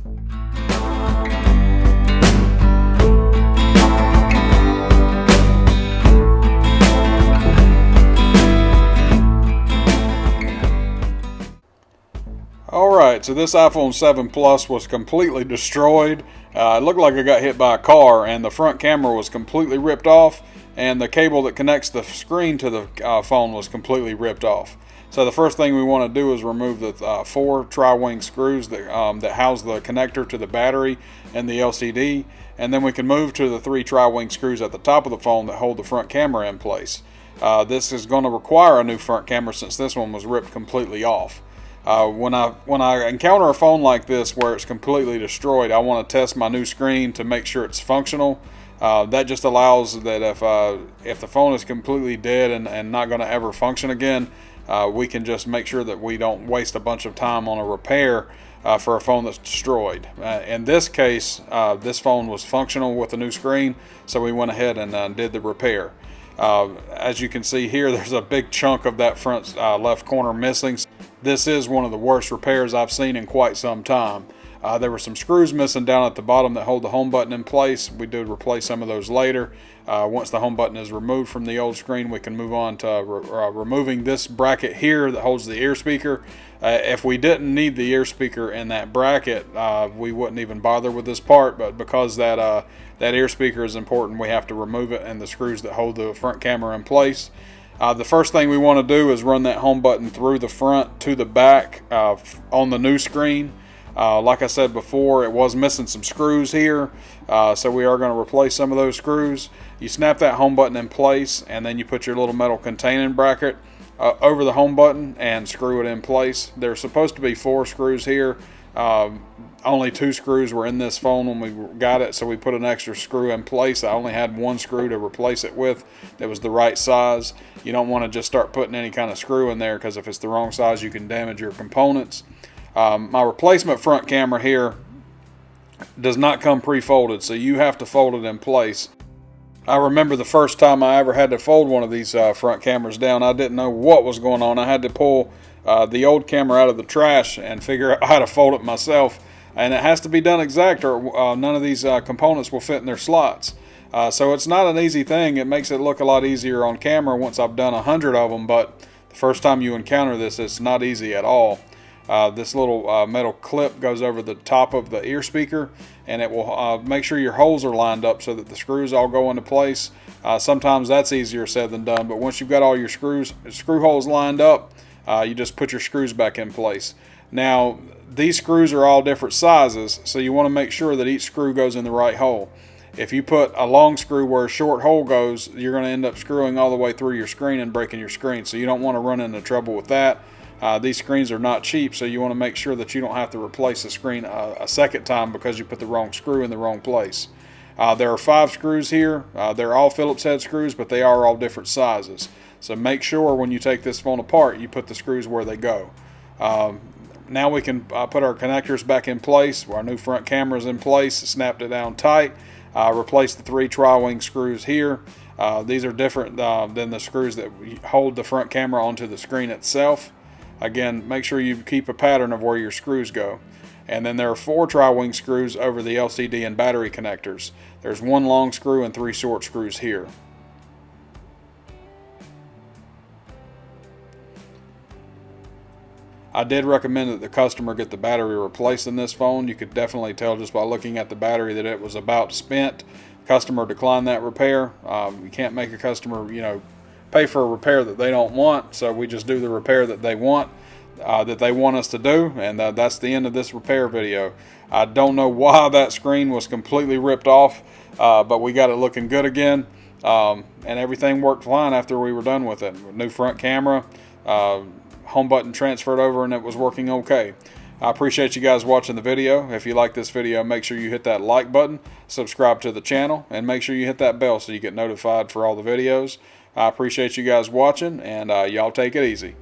Alright, so this iPhone 7 Plus was completely destroyed. It looked like it got hit by a car, and the front camera was completely ripped off, and the cable that connects the screen to the phone was completely ripped off. So the first thing we want to do is remove the 4 tri-wing screws that house the connector to the battery and the LCD, and then we can move to the 3 tri-wing screws at the top of the phone that hold the front camera in place. This is going to require a new front camera since this one was ripped completely off. When I encounter a phone like this where it's completely destroyed, I want to test my new screen to make sure it's functional. That just allows that if the phone is completely dead and not going to ever function again, we can just make sure that we don't waste a bunch of time on a repair for a phone that's destroyed. In this case, this phone was functional with a new screen, so we went ahead and did the repair. As you can see here, there's a big chunk of that front left corner missing. This is one of the worst repairs I've seen in quite some time. There were some screws missing down at the bottom that hold the home button in place. We did replace some of those later. Once the home button is removed from the old screen, we can move on to removing this bracket here that holds the ear speaker. If we didn't need the ear speaker in that bracket, we wouldn't even bother with this part, but because that ear speaker is important, we have to remove it and the screws that hold the front camera in place. The first thing we want to do is run that home button through the front to the back on the new screen. Like I said before, it was missing some screws here, so we are going to replace some of those screws. You snap that home button in place, and then you put your little metal containing bracket over the home button and screw it in place. There's supposed to be 4 screws here. Only 2 screws were in this phone when we got it, so we put an extra screw in place. I only had 1 screw to replace it with that was the right size. You don't want to just start putting any kind of screw in there, because if it's the wrong size, you can damage your components. My replacement front camera here does not come pre-folded, so you have to fold it in place. I remember the first time I ever had to fold one of these front cameras down, I didn't know what was going on. I had to pull the old camera out of the trash and figure out how to fold it myself. And it has to be done exact, or none of these components will fit in their slots. So it's not an easy thing. It makes it look a lot easier on camera once I've done 100 of them, but the first time you encounter this, it's not easy at all. This little metal clip goes over the top of the ear speaker, and it will make sure your holes are lined up so that the screws all go into place. Sometimes that's easier said than done, but once you've got all your screw holes lined up, you just put your screws back in place. Now, these screws are all different sizes, so you want to make sure that each screw goes in the right hole. If you put a long screw where a short hole goes, you're going to end up screwing all the way through your screen and breaking your screen, so you don't want to run into trouble with that. These screens are not cheap, so you want to make sure that you don't have to replace the screen a second time because you put the wrong screw in the wrong place. There are 5 screws here. They're all Phillips head screws, but they are all different sizes. So make sure when you take this phone apart, you put the screws where they go. Now we can put our connectors back in place. Our new front camera is in place. Snapped it down tight. Replace the 3 tri-wing screws here. These are different than the screws that hold the front camera onto the screen itself. Again, make sure you keep a pattern of where your screws go. And then there are 4 tri-wing screws over the LCD and battery connectors. There's 1 long screw and 3 short screws here. I did recommend that the customer get the battery replaced in this phone. You could definitely tell just by looking at the battery that it was about spent. Customer declined that repair. You can't make a customer, pay for a repair that they don't want, so we just do the repair that they want us to do, and that's the end of this repair video. I don't know why that screen was completely ripped off, but we got it looking good again, and everything worked fine after we were done with it. New front camera, home button transferred over, and it was working okay. I appreciate you guys watching the video. If you like this video, make sure you hit that like button, subscribe to the channel, and make sure you hit that bell so you get notified for all the videos. I appreciate you guys watching, and y'all take it easy.